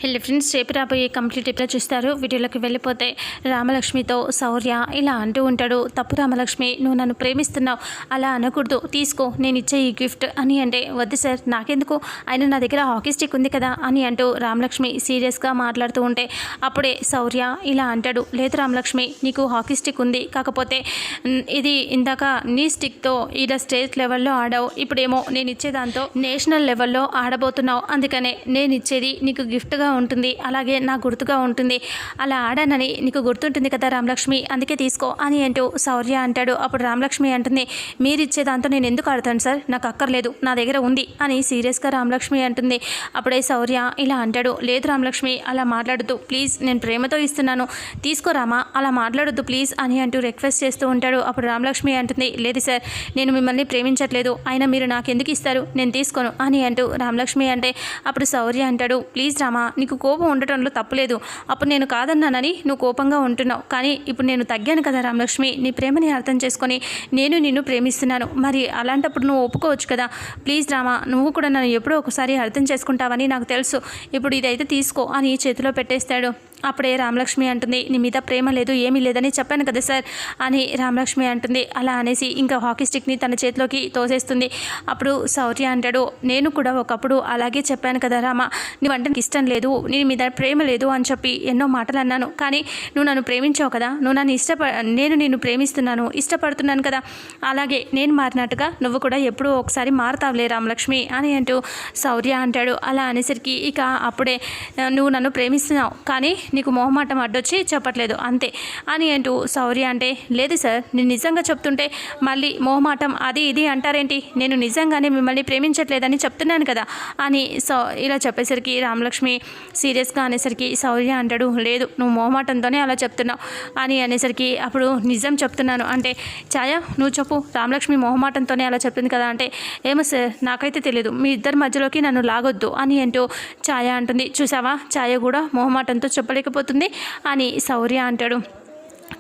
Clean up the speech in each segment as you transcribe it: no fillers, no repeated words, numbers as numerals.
Hello friends, రేపు రాబోయే complete ఎప్పుడు చూస్తారు. వీడియోలోకి వెళ్ళిపోతే రామలక్ష్మితో శౌర్య ఇలా అంటూ ఉంటాడు. తప్పు రామలక్ష్మి, నువ్వు నన్ను ప్రేమిస్తున్నావు, అలా అనకూడదు, తీసుకో నేను ఇచ్చే ఈ గిఫ్ట్ అని అంటే, వద్దు సార్ నాకెందుకు, ఆయన నా దగ్గర హాకీ స్టిక్ ఉంది కదా అని అంటూ రామలక్ష్మి సీరియస్గా మాట్లాడుతూ ఉంటే అప్పుడే శౌర్య ఇలా అంటాడు. లేదు రామలక్ష్మి, నీకు హాకీ స్టిక్ ఉంది, కాకపోతే ఇది ఇందాక నీ స్టిక్తో ఇలా స్టేట్ లెవెల్లో ఆడావు, ఇప్పుడేమో నేను ఇచ్చే దాంతో నేషనల్ లెవెల్లో ఆడబోతున్నావు, అందుకనే నేను ఇచ్చేది నీకు గిఫ్ట్గా ఉంటుంది, అలాగే నా గుర్తుగా ఉంటుంది, అలా ఆడానని నీకు గుర్తుంటుంది కదా రామలక్ష్మి, అందుకే తీసుకో అని అంటూ శౌర్య అంటాడు. అప్పుడు రామలక్ష్మి అంటుంది, మీరు ఇచ్చే దాంతో నేను ఎందుకు ఆడతాను సార్, నాకు అక్కర్లేదు, నా దగ్గర ఉంది అని సీరియస్గా రామలక్ష్మి అంటుంది. అప్పుడే శౌర్య ఇలా అంటాడు, లేదు రామలక్ష్మి అలా మాట్లాడద్దు ప్లీజ్, నేను ప్రేమతో ఇస్తున్నాను, తీసుకోరామా, అలా మాట్లాడొద్దు ప్లీజ్ అని అంటూ రిక్వెస్ట్ చేస్తూ ఉంటాడు. అప్పుడు రామలక్ష్మి అంటుంది, లేదు సార్ నేను మిమ్మల్ని ప్రేమించట్లేదు, అయినా మీరు నాకు ఎందుకు ఇస్తారు, నేను తీసుకోను అని అంటూ రామలక్ష్మి అంటే అప్పుడు శౌర్య అంటాడు, ప్లీజ్ రామా, నీకు కోపం ఉండటంలో తప్పులేదు, అప్పుడు నేను కాదన్నానని నువ్వు కోపంగా ఉంటున్నావు, కానీ ఇప్పుడు నేను తగ్గాను కదా రామలక్ష్మి, నీ ప్రేమని అర్థం చేసుకొని నేను నిన్ను ప్రేమిస్తున్నాను, మరి అలాంటప్పుడు నువ్వు ఒప్పుకోవచ్చు కదా, ప్లీజ్ రామా, నువ్వు కూడా నన్ను ఎప్పుడో ఒకసారి అర్థం చేసుకుంటావని నాకు తెలుసు, ఇప్పుడు ఇదైతే తీసుకో అని చేతిలో పెట్టేస్తాడు. అప్పుడే రామలక్ష్మి అంటుంది, నీ మీద ప్రేమ లేదు ఏమీ లేదని చెప్పాను కదా సార్ అని రామలక్ష్మి అంటుంది. అలా అనేసి ఇంకా హాకీ స్టిక్ని తన చేతిలోకి తోసేస్తుంది. అప్పుడు శౌర్య అంటాడు, నేను కూడా ఒకప్పుడు అలాగే చెప్పాను కదా రామ, నువ్వంటే నాకు ఇష్టం లేదు, నీ మీద ప్రేమ లేదు అని చెప్పి ఎన్నో మాటలు అన్నాను, కానీ నువ్వు నన్ను ప్రేమించావు కదా, నువ్వు నన్ను నేను నిన్ను ప్రేమిస్తున్నాను, ఇష్టపడుతున్నాను కదా, అలాగే నేను మారినట్టుగా నువ్వు కూడా ఎప్పుడూ ఒకసారి మారుతావులే రామలక్ష్మి అని అంటూ శౌర్య అంటాడు. అలా అనేసరికి ఇక అప్పుడే నువ్వు నన్ను ప్రేమిస్తున్నావు, కానీ నీకు మొహమాటం అడ్డొచ్చి చెప్పట్లేదు అంతే అని అంటూ శౌర్య అంటే, లేదు సార్ నేను నిజంగా చెప్తుంటే మళ్ళీ మొహమాటం అది ఇది అంటారేంటి, నేను నిజంగానే మిమ్మల్ని ప్రేమించట్లేదని చెప్తున్నాను కదా అని ఇలా చెప్పేసరికి రామలక్ష్మి సీరియస్గా అనేసరికి శౌర్య అంటాడు, లేదు నువ్వు మొహమాటంతోనే అలా చెప్తున్నావు అని అనేసరికి అప్పుడు నిజం చెప్తున్నాను అంటే, ఛాయ నువ్వు చెప్పు, రామలక్ష్మి మొహమాటంతోనే అలా చెప్తుంది కదా అంటే, ఏమో సార్ నాకైతే తెలియదు, మీ ఇద్దరి మధ్యలోకి నన్ను లాగొద్దు అని అంటూ ఛాయ అంటుంది. చూసావా, ఛాయ కూడా మొహమాటంతో చెప్పలేకపోతుంది అని శౌర్య అంటాడు.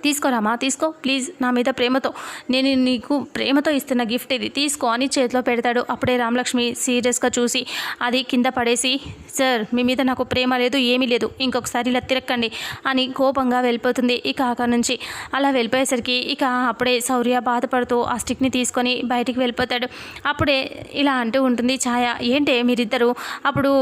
తీసుకోరామా, తీసుకో ప్లీజ్, నా మీద ప్రేమతో, నేను నీకు ప్రేమతో ఇస్తున్న గిఫ్ట్ ఇది, తీసుకో అని చేతిలో పెడతాడు. అప్పుడే రామలక్ష్మి సీరియస్గా చూసి అది కింద పడేసి, సార్ మీ మీద నాకు ప్రేమ లేదు ఏమీ లేదు, ఇంకొకసారి ఇలా తిరక్కండి అని కోపంగా వెళ్ళిపోతుంది. ఇక అక్కడ నుంచి అలా వెళ్ళిపోయేసరికి ఇక అప్పుడే శౌర్య బాధపడుతూ ఆ స్టిక్ని తీసుకొని బయటికి వెళ్ళిపోతాడు. అప్పుడే ఇలా అంటూ ఉంటుంది ఛాయ, ఏంటే మీరిద్దరు అప్పుడు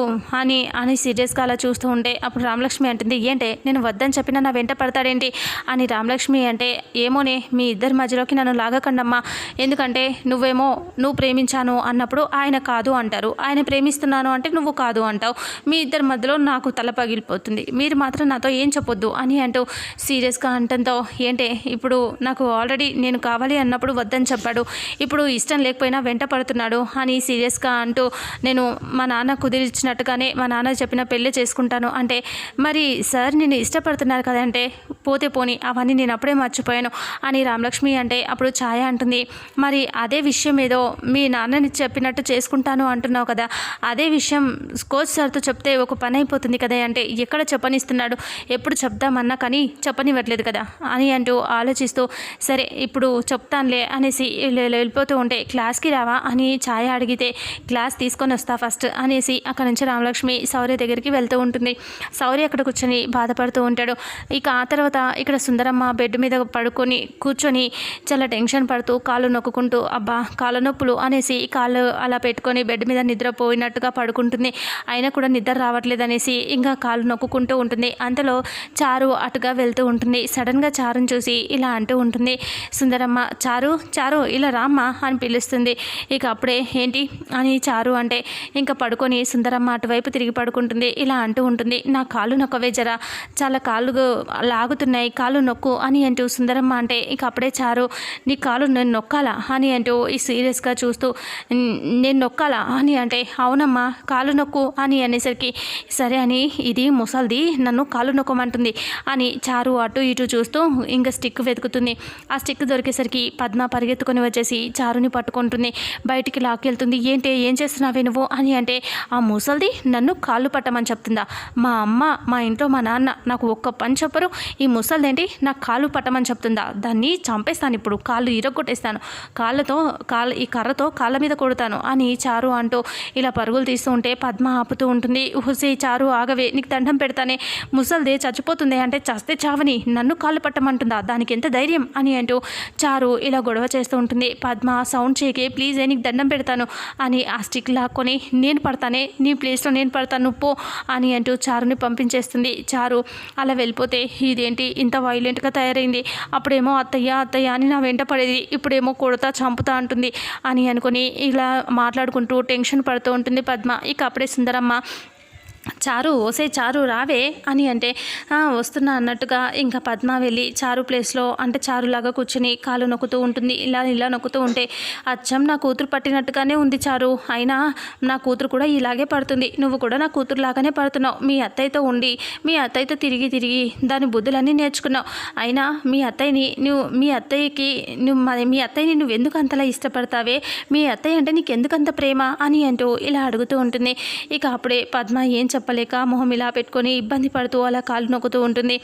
అని సీరియస్గా అలా చూస్తూ ఉంటే అప్పుడు రామలక్ష్మి అంటుంది, ఏంటే నేను వద్దని చెప్పినా నా వెంట పడతాడేంటి అని రామలక్ష్మి అంటే, ఏమోనే మీ ఇద్దరి మధ్యలోకి నన్ను లాగకండమ్మా, ఎందుకంటే నువ్వు ప్రేమించాను అన్నప్పుడు ఆయన కాదు అంటారు, ఆయన ప్రేమిస్తున్నాను అంటే నువ్వు కాదు అంటావు, మీ ఇద్దరి మధ్యలో నాకు తల పగిలిపోతుంది, మీరు మాత్రం నాతో ఏం చెప్పొద్దు అని అంటూ సీరియస్గా అంటంతో, ఏంటే ఇప్పుడు నాకు ఆల్రెడీ నేను కావాలి అన్నప్పుడు వద్దని చెప్పాడు, ఇప్పుడు ఇష్టం లేకపోయినా వెంట పడుతున్నాడు అని సీరియస్గా అంటూ, నేను మా నాన్న కుదిరిచ్చినట్టుగానే మా నాన్న చెప్పిన పెళ్ళి చేసుకుంటాను అంటే, మరి సార్ నేను ఇష్టపడుతున్నారు కదంటే, పోతే పోని అవన్నీ నేను అప్పుడే మర్చిపోయాను అని రామలక్ష్మి అంటే అప్పుడు ఛాయ అంటుంది, మరి అదే విషయం ఏదో మీ నాన్నని చెప్పినట్టు చేసుకుంటాను అంటున్నావు కదా, అదే విషయం కోచ్ సార్తో చెప్తే ఒక పని అయిపోతుంది కదా అంటే, ఎక్కడ చెప్పనిస్తున్నాడు, ఎప్పుడు చెప్దామన్నా కానీ చెప్పనివ్వట్లేదు కదా అని అంటూ ఆలోచిస్తూ, సరే ఇప్పుడు చెప్తానులే అనేసి వెళ్ళిపోతూ ఉంటే, క్లాస్కి రావా అని ఛాయ అడిగితే, క్లాస్ తీసుకొని వస్తా ఫస్ట్ అనేసి అక్కడ నుంచి రామలక్ష్మి శౌర్య దగ్గరికి వెళ్తూ ఉంటుంది. శౌర్య అక్కడ కూర్చొని బాధపడుతూ ఉంటాడు. ఇక ఆ తర్వాత ఇక్కడ సుందరమ్మ బెడ్ మీద కూర్చొని చాలా టెన్షన్ పడుతూ కాళ్ళు నొక్కుంటూ, అబ్బా కాళ్ళ నొప్పులు అనేసి కాళ్ళు అలా పెట్టుకొని బెడ్ మీద నిద్రపోయినట్టుగా పడుకుంటుంది. అయినా కూడా నిద్ర రావట్లేదు అనేసి ఇంకా కాళ్ళు నొక్కుంటూ ఉంటుంది. అంతలో చారు అటుగా వెళ్తూ ఉంటుంది. సడన్గా చారుని చూసి ఇలా అంటూ ఉంటుంది సుందరమ్మ, చారు చారు ఇలా రామ్మా అని పిలుస్తుంది. ఇక అప్పుడే ఏంటి అని చారు అంటే ఇంకా పడుకొని సుందరమ్మ అటువైపు తిరిగి పడుకుంటుంది. ఇలా అంటూ ఉంటుంది, నా కాళ్ళు నొక్కవే జరా, చాలా కాళ్ళు లాగుతున్నాయి, కాళ్ళు నొక్కు అని అంటూ సుందరమ్మ అంటే ఇక అప్పుడే చారు, నీ కాలు నేను నొక్కాలా అని అంటూ ఈ సీరియస్గా చూస్తూ, నేను నొక్కాలా అని అంటే, అవునమ్మా కాలు నొక్కు అని అనేసరికి, సరే అని ఇది ముసల్ది నన్ను కాలు నొక్కమంటుంది అని చారు అటు ఇటు చూస్తూ ఇంకా స్టిక్ వెతుకుతుంది. ఆ స్టిక్ దొరికేసరికి పద్మ పరిగెత్తుకొని వచ్చేసి చారుని పట్టుకుంటుంది, బయటికి లాక్కెళ్తుంది. ఏంటి ఏం చేస్తున్నావే నువ్వు అని అంటే, ఆ ముసల్ది నన్ను కాళ్ళు పట్టమని చెప్తుందా, మా అమ్మ మా ఇంట్లో మా నాన్న నాకు ఒక్క పని చెప్పరు, ఈ ముసల్దేంటి నా కాలు పట్టమని చెప్తుందా? దాన్ని చంపేస్తాను, ఇప్పుడు కాళ్ళు ఇరగొట్టేస్తాను, ఈ కర్రతో కాళ్ళ మీద కొడతాను అని చారు అంటూ ఇలా పరుగులు తీస్తూ ఉంటే పద్మ ఆపుతూ ఉంటుంది. హుసే చారు ఆగవే, నీకు దండం పెడతానే, ముసల్దే చచ్చిపోతుంది అంటే చస్తే చావని, నన్ను కాళ్ళు పట్టమంటుందా, దానికి ఎంత ధైర్యం అని అంటూ చారు ఇలా గొడవ చేస్తూ ఉంటుంది. పద్మ సౌండ్ చేయకే ప్లీజ్, నీకు దండం పెడతాను అని ఆ స్టిక్ లాక్కొని నేను పడతానే, నీ ప్లేస్లో నేను పడతాను నువ్వు పో అని అంటూ చారుని పంపించేస్తుంది. చారు అలా వెళ్ళిపోతే ఇదేంటి ఇంత వైలెంట్గా తయారైంది, అప్పుడేమో అత్తయ్య అత్తయ్య అని నా వెంట పడేది, ఇప్పుడేమో కొడతా చంపుతా అంటుంది అని అనుకుని ఇలా మాట్లాడుకుంటూ టెన్షన్ పడుతూ ఉంటుంది పద్మ. ఇక అప్పుడే సుందరమ్మ చారు ఓసే చారు రావే అని అంటే వస్తున్నా అన్నట్టుగా ఇంకా పద్మ వెళ్ళి చారు ప్లేస్లో అంటే చారులాగా కూర్చుని కాలు నొక్కుతూ ఉంటుంది. ఇలా నొక్కుతూ ఉంటే అచ్చం నా కూతురు పట్టినట్టుగానే ఉంది చారు, అయినా నా కూతురు కూడా ఇలాగే పడుతుంది, నువ్వు కూడా నా కూతురు లాగానే పడుతున్నావు, మీ అత్తయ్యతో ఉండి మీ అత్తయ్యతో తిరిగి దాని బుద్ధులన్నీ నేర్చుకున్నావు, అయినా మీ అత్తయ్యని నువ్వు ఎందుకు అంతలా ఇష్టపడతావే, మీ అత్తయ్య అంటే నీకు ఎందుకంత ప్రేమ అని అంటూ ఇలా అడుగుతూ ఉంటుంది. ఇక అప్పుడే పద్మ ఏం చెప్పలేక మొహం ఇలా పెట్టుకొని ఇబ్బంది పడుతూ అలా కాలు నొక్కుతూ ఉంటుంది.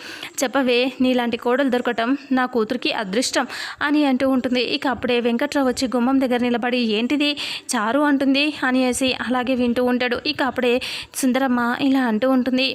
చెప్పవే, నీలాంటి కోడలు దొరకటం నా కూతురికి అదృష్టం అని అంటూ ఉంటుంది. ఇక అప్పుడే వెంకట్రావు వచ్చి గుమ్మం దగ్గర నిలబడి ఏంటిది చారు అంటుంది అనేసి అలాగే వింటూ ఉంటాడు. ఇక అప్పుడే సుందరమ్మ ఇలా అంటూ ఉంటుంది,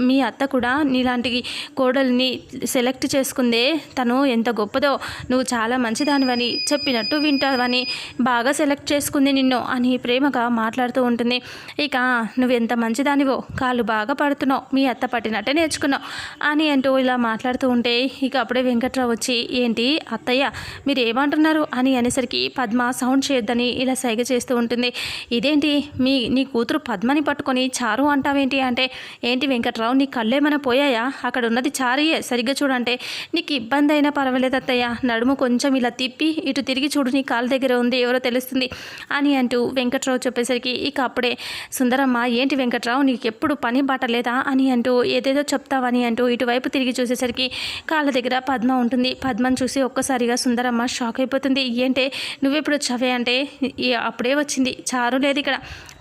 మీ అత్త కూడా నీలాంటి కోడల్ని సెలెక్ట్ చేసుకుందే, తను ఎంత గొప్పదో, నువ్వు చాలా మంచిదానివని చెప్పినట్టు వింటావని బాగా సెలెక్ట్ చేసుకుంది నిన్ను అని ప్రేమగా మాట్లాడుతూ ఉంటుంది. ఇక నువ్వెంత మంచిదానివో, కాళ్ళు బాగా పడుతున్నావు, మీ అత్త పట్టినట్టే నేర్చుకున్నావు అని అంటూ ఇలా మాట్లాడుతూ ఉంటే ఇక అప్పుడే వెంకట్రావు వచ్చి ఏంటి అత్తయ్య మీరు ఏమంటున్నారు అని అనేసరికి పద్మ సౌండ్ చేయొద్దని ఇలా సైగ చేస్తూ ఉంటుంది. ఇదేంటి నీ కూతురు పద్మని పట్టుకొని చారు అంటావేంటి అంటే, ఏంటి వెంకట్రావు నీ కళ్ళేమైనా పోయాయా, అక్కడ ఉన్నది చారియే, సరిగ్గా చూడంటే, నీకు ఇబ్బంది అయినా పర్వాలేదు అత్తయ్య, నడుము కొంచెం ఇలా తిప్పి ఇటు తిరిగి చూడు, నీ కాళ్ళ దగ్గర ఉంది ఎవరో తెలుస్తుంది అని అంటూ వెంకట్రావు చెప్పేసరికి ఇక అప్పుడే సుందరమ్మ ఏంటి వెంకట్రావు నీకు ఎప్పుడు పని బాటలేదా అని అంటూ ఏదేదో చెప్తావని అంటూ ఇటువైపు తిరిగి చూసేసరికి కాళ్ళ దగ్గర పద్మ ఉంటుంది. పద్మను చూసి ఒక్కసారిగా సుందరమ్మ షాక్ అయిపోతుంది. ఏంటే నువ్వెప్పుడు వచ్చావే అంటే, అప్పుడే వచ్చింది, చారు లేదు ఇక్కడ,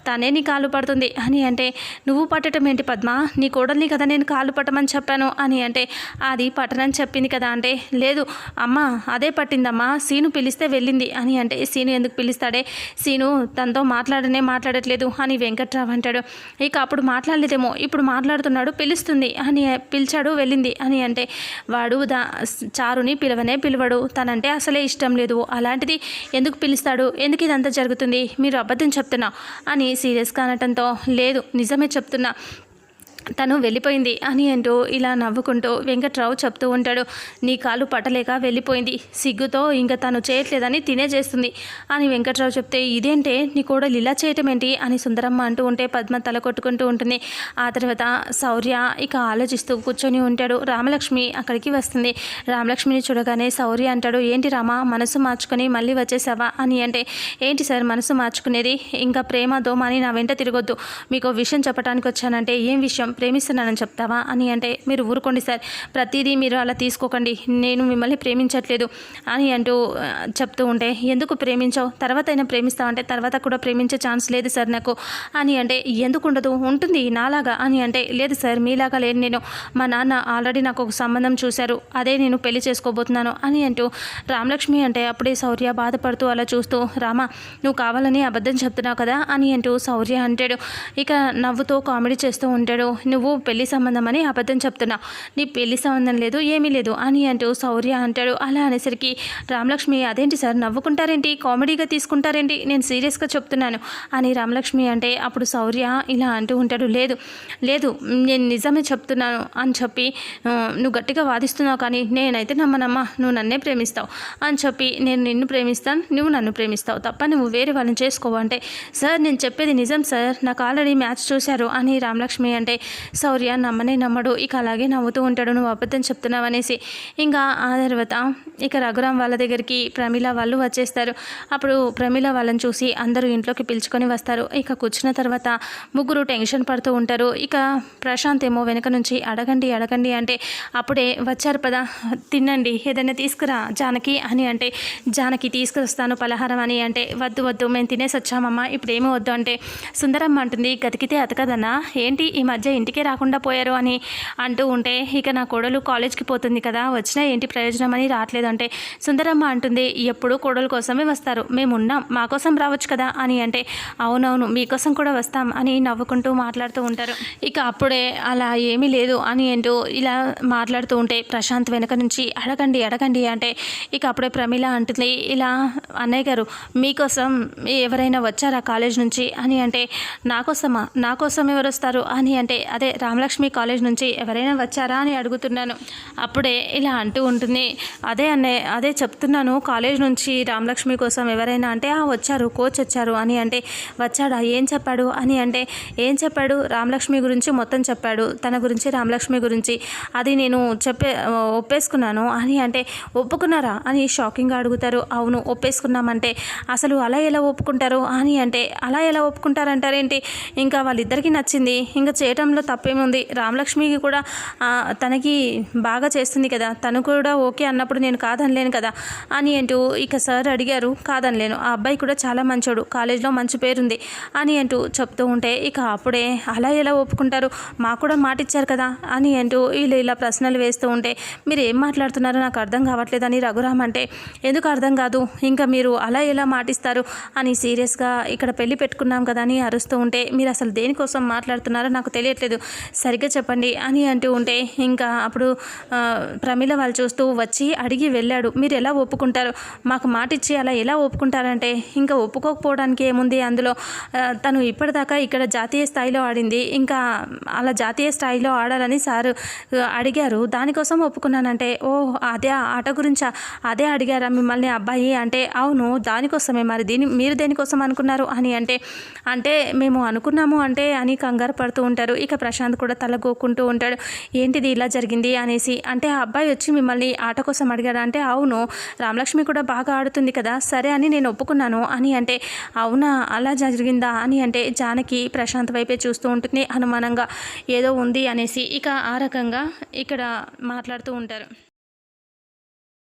తనే నీ కాలు పడుతుంది అని అంటే, నువ్వు పట్టడం ఏంటి పద్మ, నీ కోడల్ని కదా నేను కాలు పట్టమని చెప్పాను అని అంటే, అది పట్టనని చెప్పింది కదా అంటే, లేదు అమ్మ అదే పట్టిందమ్మా, సీను పిలిస్తే వెళ్ళింది అని అంటే, సీను ఎందుకు పిలుస్తాడే, సీను తనతో మాట్లాడట్లేదు అని వెంకట్రావు అంటాడు. ఇక అప్పుడు మాట్లాడలేదేమో, ఇప్పుడు మాట్లాడుతున్నాడు, పిలుస్తుంది అని పిలిచాడు వెళ్ళింది అని అంటే, వాడు చారుని పిలవడు, తనంటే అసలే ఇష్టం లేదు, అలాంటిది ఎందుకు పిలుస్తాడు, ఎందుకు ఇదంతా జరుగుతుంది, మీరు అబద్ధం చెప్తున్నా అని సీరియస్గా అనటంతో, లేదు నిజమే చెప్తున్నా, తను వెళ్ళిపోయింది అని అంటూ ఇలా నవ్వుకుంటూ వెంకట్రావు చెప్తూ ఉంటాడు. నీ కాలు పట్టలేక వెళ్ళిపోయింది, సిగ్గుతో ఇంకా తను చేయట్లేదని తినేచేస్తుంది అని వెంకట్రావు చెప్తే, ఇదేంటే నీ కోడలు ఇలా చేయటం ఏంటి అని సుందరమ్మ అంటూ ఉంటే పద్మ తల కొట్టుకుంటూ ఉంటుంది. ఆ తర్వాత శౌర్య ఇక ఆలోచిస్తూ కూర్చొని ఉంటాడు. రామలక్ష్మి అక్కడికి వస్తుంది. రామలక్ష్మిని చూడగానే శౌర్య అంటాడు, ఏంటి రామ మనసు మార్చుకొని మళ్ళీ వచ్చేసావా అని అంటే, ఏంటి సార్ మనసు మార్చుకునేది, ఇంకా ప్రేమ దోమ అని నా వెంట తిరగొద్దు, మీకు విషయం చెప్పడానికి వచ్చానంటే, ఏం విషయం, ప్రేమిస్తున్నానని చెప్తావా అని అంటే, మీరు ఊరుకోండి సార్, ప్రతిదీ మీరు అలా తీసుకోకండి, నేను మిమ్మల్ని ప్రేమించట్లేదు అని అంటూ చెప్తూ ఉంటే, ఎందుకు ప్రేమించావు, తర్వాత అయినా ప్రేమిస్తావు అంటే, తర్వాత కూడా ప్రేమించే ఛాన్స్ లేదు సార్ నాకు అని అంటే, ఎందుకు ఉండదు, ఉంటుంది నాలాగా అని అంటే, లేదు సార్ మీలాగా లేను నేను, మా నాన్న ఆల్రెడీ నాకు ఒక సంబంధం చూశారు, అదే నేను పెళ్లి చేసుకోబోతున్నాను అని అంటూ రామలక్ష్మి అంటే, అప్పుడే శౌర్య బాధపడుతూ అలా చూస్తూ, రామ నువ్వు కావాలని అబద్ధం చెప్తున్నావు కదా అని అంటూ శౌర్య అంటాడు. ఇక నవ్వుతూ కామెడీ చేస్తూ ఉంటాడు. నువ్వు పెళ్లి సంబంధం అని అబద్ధం చెప్తున్నావు, నీ పెళ్లి సంబంధం లేదు ఏమీ లేదు అని అంటూ శౌర్య అంటాడు. అలా అనేసరికి రామలక్ష్మి అదేంటి సార్ నవ్వుకుంటారేంటి, కామెడీగా తీసుకుంటారేంటి, నేను సీరియస్గా చెప్తున్నాను అని రామలక్ష్మి అంటే, అప్పుడు శౌర్య ఇలా అంటూ ఉంటాడు, లేదు నేను నిజమే చెప్తున్నాను అని చెప్పి నువ్వు గట్టిగా వాదిస్తున్నావు, కానీ నేనైతే నమ్మనమ్మా, నువ్వు నన్నే ప్రేమిస్తావు అని చెప్పి, నేను నిన్ను ప్రేమిస్తాను నువ్వు నన్ను ప్రేమిస్తావు తప్ప నువ్వు వేరే వాళ్ళని చేసుకోవు అంటే, సార్ నేను చెప్పేది నిజం సార్, నాకు ఆల్రెడీ మ్యాచ్ చూశారు అని రామలక్ష్మి అంటే, శౌర్య నమ్మడు. ఇక అలాగే నవ్వుతూ ఉంటాడు, నువ్వు అబద్ధం చెప్తున్నావు అనేసి. ఇంకా ఆ తర్వాత ఇక రఘురామ్ వాళ్ళ దగ్గరికి ప్రమీల వాళ్ళు వచ్చేస్తారు. అప్పుడు ప్రమీల వాళ్ళని చూసి అందరూ ఇంట్లోకి పిలుచుకొని వస్తారు. ఇక కూర్చున్న తర్వాత ముగ్గురు టెన్షన్ పడుతూ ఉంటారు. ఇక ప్రశాంత్ ఏమో వెనక నుంచి అడగండి అంటే, అప్పుడే వచ్చారు పదా తినండి ఏదైనా తీసుకురా జానకి అని అంటే, జానకి తీసుకొస్తాను పలహారం అని అంటే, వద్దు మేము తినేసి వచ్చామమ్మా ఇప్పుడు ఏమీ వద్దు అంటే, సుందరమ్మ అంటుంది, గతికితే అతకదన్నా ఏంటి ఈ మధ్య ఇంటికే రాకుండా పోయారు అని అంటూ ఉంటే, ఇక నా కోడలు కాలేజ్కి పోతుంది కదా, వచ్చినా ఏంటి ప్రయోజనం అని రావట్లేదు అంటే సుందరమ్మ అంటుంది, ఎప్పుడూ కోడలు కోసమే వస్తారు, మేమున్నాం, మా కోసం రావచ్చు కదా అని అంటే, అవునవును మీకోసం కూడా వస్తాం అని నవ్వుకుంటూ మాట్లాడుతూ ఉంటారు. ఇక అప్పుడే అలా ఏమీ లేదు అని అంటూ ఇలా మాట్లాడుతూ ఉంటే ప్రశాంత్ వెనక నుంచి అడగండి అడగండి అంటే, ఇక అప్పుడే ప్రమీల అంటుంది, ఇలా అన్నయ్య గారు మీకోసం ఎవరైనా వచ్చారా కాలేజ్ నుంచి అని అంటే, నా కోసం ఎవరు వస్తారు అని అంటే, అదే రామలక్ష్మి కాలేజ్ నుంచి ఎవరైనా వచ్చారా అని అడుగుతున్నాను. అప్పుడే ఇలా అంటూ ఉంటుంది, అదే అన్నయ్య అదే చెప్తున్నాను, కాలేజ్ నుంచి రామలక్ష్మి కోసం ఎవరైనా అంటే, వచ్చారు కోచ్ వచ్చారు అని అంటే, వచ్చాడా ఏం చెప్పాడు అని అంటే, ఏం చెప్పాడు రామలక్ష్మి గురించి మొత్తం చెప్పాడు, తన గురించి రామలక్ష్మి గురించి, అది నేను ఒప్పేసుకున్నాను అని అంటే, ఒప్పుకున్నారా అని షాకింగ్గా అడుగుతారు. అవును ఒప్పేసుకున్నామంటే, అసలు అలా ఎలా ఒప్పుకుంటారు అని అంటే, అలా ఎలా ఒప్పుకుంటారంటారేంటి, ఇంకా వాళ్ళిద్దరికీ నచ్చింది, ఇంకా చేయటంలో తప్పేముంది, రామలక్ష్మికి కూడా తనకి బాగా చేస్తుంది కదా, తను కూడా ఓకే అన్నప్పుడు నేను కాదనలేను కదా అని అంటూ ఇక సార్ అడిగారు, కాదనలేను, ఆ అబ్బాయి కూడా చాలా మంచోడు, కాలేజ్లో మంచి పేరుంది అని అంటూ చెప్తూ ఉంటే, ఇక అప్పుడే అలా ఎలా ఒప్పుకుంటారు, మాకు కూడా మాట ఇచ్చారు కదా అని అంటూ వీళ్ళు ఇలా ప్రశ్నలు వేస్తూ ఉంటే, మీరు ఏం మాట్లాడుతున్నారో నాకు అర్థం కావట్లేదని రఘురామ్ అంటే, ఎందుకు అర్థం కాదు, ఇంకా మీరు అలా ఎలా మాటిస్తారు అని సీరియస్గా ఇక్కడ పెళ్లి పెట్టుకున్నాం కదా అని అరుస్తూ ఉంటే, మీరు అసలు దేనికోసం మాట్లాడుతున్నారో నాకు తెలియట్లేదు, సరిగ్గా చెప్పండి అని అంటూ ఉంటే, ఇంకా అప్పుడు ప్రమీల వాళ్ళు చూస్తూ వచ్చి అడిగి వెళ్ళాడు, మీరు ఎలా ఒప్పుకుంటారు, మాకు మాట ఇచ్చి అలా ఎలా ఒప్పుకుంటారంటే, ఇంకా ఒప్పుకోకపోవడానికి ఏముంది అందులో, తను ఇప్పటిదాకా ఇక్కడ జాతీయ స్థాయిలో ఆడింది, ఇంకా అలా జాతీయ స్థాయిలో ఆడాలని సార్ అడిగారు, దానికోసం ఒప్పుకున్నానంటే, ఓ అదే ఆట గురించా, అదే అడిగారా మిమ్మల్ని అబ్బాయి అంటే, అవును దానికోసమే, మరి మీరు దేనికోసం అనుకున్నారు అని అంటే మేము అనుకున్నాము అంటే అని కంగారు పడుతూ ఉంటారు. ఇక ప్రశాంత్ కూడా తల గోక్కుంటూ ఉంటాడు, ఏంటిది ఇలా జరిగింది అనేసి అంటే, ఆ అబ్బాయి వచ్చి మిమ్మల్ని ఆట కోసం అడిగారా అంటే, అవును రామలక్ష్మి కూడా బాగా ఆడుతుంది కదా, సరే అని నేను ఒప్పుకున్నాను అని అంటే, అవునా అలా జరిగిందా అని అంటే, జానకి ప్రశాంత్ వైపే చూస్తూ ఉంటుంది అనుమానంగా, ఏదో ఉంది అనేసి ఇక ఆ రకంగా ఇక్కడ మాట్లాడుతూ ఉంటారు.